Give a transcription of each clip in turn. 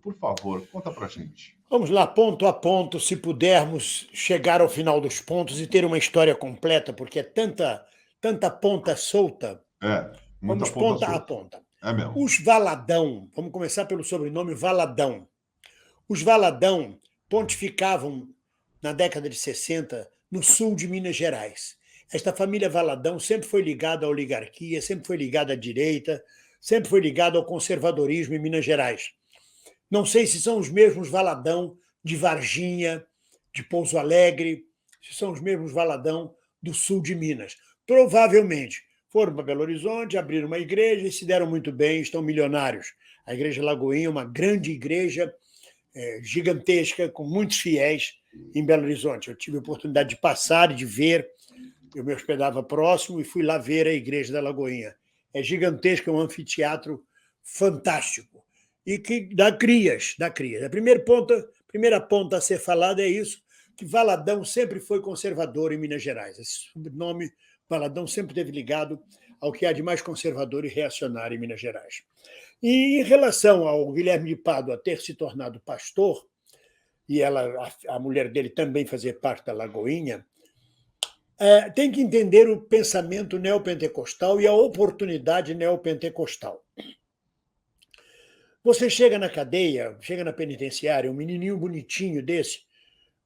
por favor, conta pra gente. Vamos lá, ponto a ponto, se pudermos chegar ao final dos pontos e ter uma história completa, porque é tanta ponta solta. Muita Vamos ponta ponta a solta. ponta. É mesmo. Os Valadão, vamos começar pelo sobrenome Valadão. Os Valadão pontificavam na década de 60 no sul de Minas Gerais. Esta família Valadão sempre foi ligada à oligarquia, sempre foi ligada à direita, sempre foi ligada ao conservadorismo em Minas Gerais. Não sei se são os mesmos Valadão de Varginha, de Pouso Alegre, se são os mesmos Valadão do sul de Minas. Provavelmente foram para Belo Horizonte, abriram uma igreja e se deram muito bem, estão milionários. A Igreja Lagoinha é uma grande igreja gigantesca, com muitos fiéis em Belo Horizonte. Eu tive a oportunidade de passar e de ver, eu me hospedava próximo e fui lá ver a Igreja da Lagoinha. É gigantesca, é um anfiteatro fantástico e que dá crias, dá crias. A primeira ponta a ser falada é isso, que Valadão sempre foi conservador em Minas Gerais. Esse sobrenome Valadão sempre esteve ligado ao que há de mais conservador e reacionário em Minas Gerais. E em relação ao Guilherme de Pádua ter se tornado pastor, e a mulher dele também fazer parte da Lagoinha, tem que entender o pensamento neopentecostal e a oportunidade neopentecostal. Você chega na cadeia, chega na penitenciária, um menininho bonitinho desse,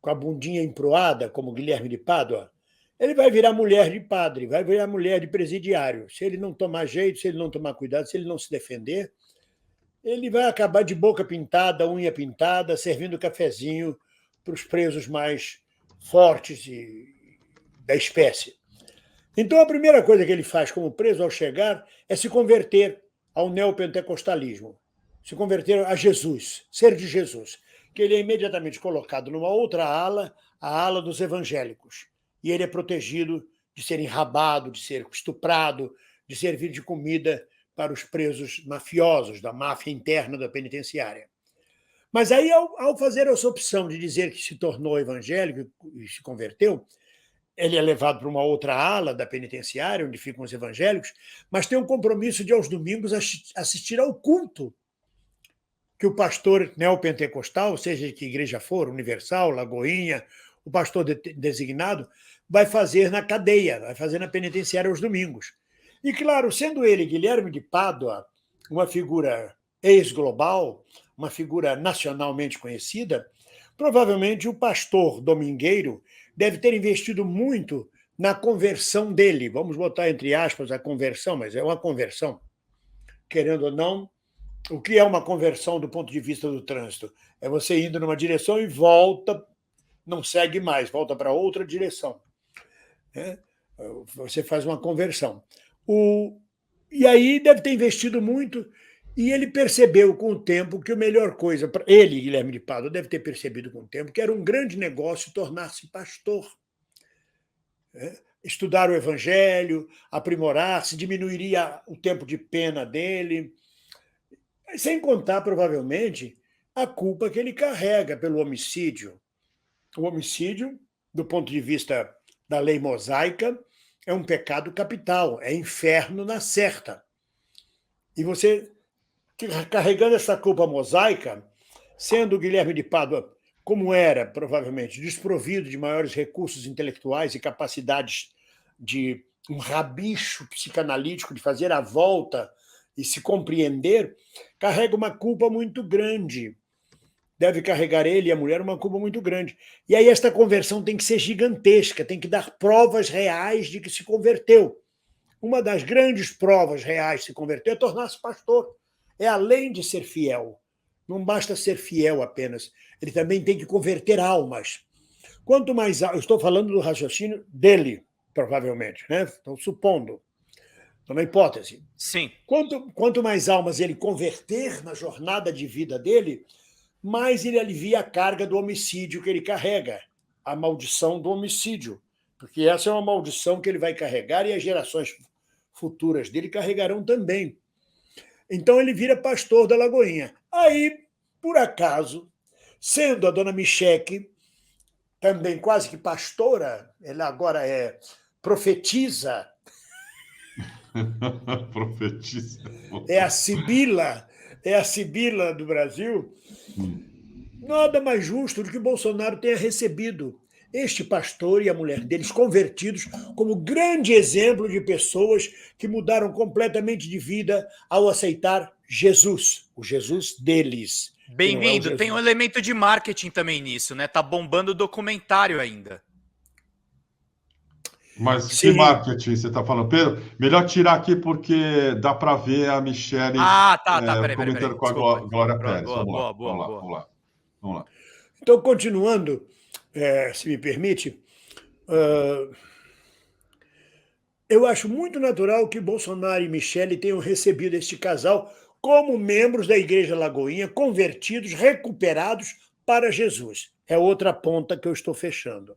com a bundinha emproada, como Guilherme de Pádua, ele vai virar mulher de padre, vai virar mulher de presidiário. Se ele não tomar jeito, se ele não tomar cuidado, se ele não se defender, ele vai acabar de boca pintada, unha pintada, servindo cafezinho para os presos mais fortes da espécie. Então, a primeira coisa que ele faz como preso ao chegar é se converter ao neopentecostalismo, se converter a Jesus, ser de Jesus, que ele é imediatamente colocado numa outra ala, a ala dos evangélicos, e ele é protegido de ser enrabado, de ser estuprado, de servir de comida para os presos mafiosos, da máfia interna da penitenciária. Mas aí, ao fazer essa opção de dizer que se tornou evangélico e se converteu, ele é levado para uma outra ala da penitenciária, onde ficam os evangélicos, mas tem um compromisso de, aos domingos, assistir ao culto que o pastor neopentecostal, seja de que igreja for, Universal, Lagoinha, o pastor designado, vai fazer na cadeia, vai fazer na penitenciária aos domingos. E, claro, sendo ele, Guilherme de Pádua, uma figura ex-global, uma figura nacionalmente conhecida, provavelmente o pastor domingueiro deve ter investido muito na conversão dele. Vamos botar entre aspas a conversão, mas é uma conversão. Querendo ou não, o que é uma conversão do ponto de vista do trânsito? É você indo numa direção e volta, não segue mais, volta para outra direção. Você faz uma conversão. E aí deve ter investido muito, e ele percebeu com o tempo que a melhor coisa para ele, Guilherme de Pádua, deve ter percebido com o tempo que era um grande negócio tornar-se pastor. Estudar o evangelho, aprimorar-se, diminuiria o tempo de pena dele, sem contar, provavelmente, a culpa que ele carrega pelo homicídio. O homicídio, do ponto de vista da lei mosaica, é um pecado capital, é inferno na certa. E você, carregando essa culpa mosaica, sendo Guilherme de Pádua, como era, provavelmente, desprovido de maiores recursos intelectuais e capacidades de um rabicho psicanalítico de fazer a volta e se compreender, carrega uma culpa muito grande. Deve carregar ele e a mulher uma culpa muito grande. E aí esta conversão tem que ser gigantesca, tem que dar provas reais de que se converteu. Uma das grandes provas reais de se converter é tornar-se pastor. É além de ser fiel. Não basta ser fiel apenas. Ele também tem que converter almas. Quanto mais... Eu estou falando do raciocínio dele, provavelmente, né? Estou supondo. Estou na hipótese. Sim. Quanto mais almas ele converter na jornada de vida dele, mais ele alivia a carga do homicídio que ele carrega, a maldição do homicídio, porque essa é uma maldição que ele vai carregar e as gerações futuras dele carregarão também. Então ele vira pastor da Lagoinha. Aí, por acaso, sendo a dona Micheque também quase que pastora, ela agora é profetisa, Profetiza. é a Sibila, é a Sibila do Brasil, nada mais justo do que Bolsonaro tenha recebido este pastor e a mulher deles convertidos como grande exemplo de pessoas que mudaram completamente de vida ao aceitar Jesus, o Jesus deles. Que não é o Bem-vindo. Tem um Jesus. elemento de marketing também nisso, né? Tá bombando o documentário ainda. Mas que Sim. marketing você está falando? Pedro, melhor tirar aqui porque dá para ver a Michelle Ah, tá, peraí. comentando com a Desculpa. Glória Pérez. Boa, Vamos lá, boa, vamos lá, boa. vamos lá, vamos lá. Então, continuando, se me permite, eu acho muito natural que Bolsonaro e Michele tenham recebido este casal como membros da Igreja Lagoinha, convertidos, recuperados para Jesus. É outra ponta que eu estou fechando.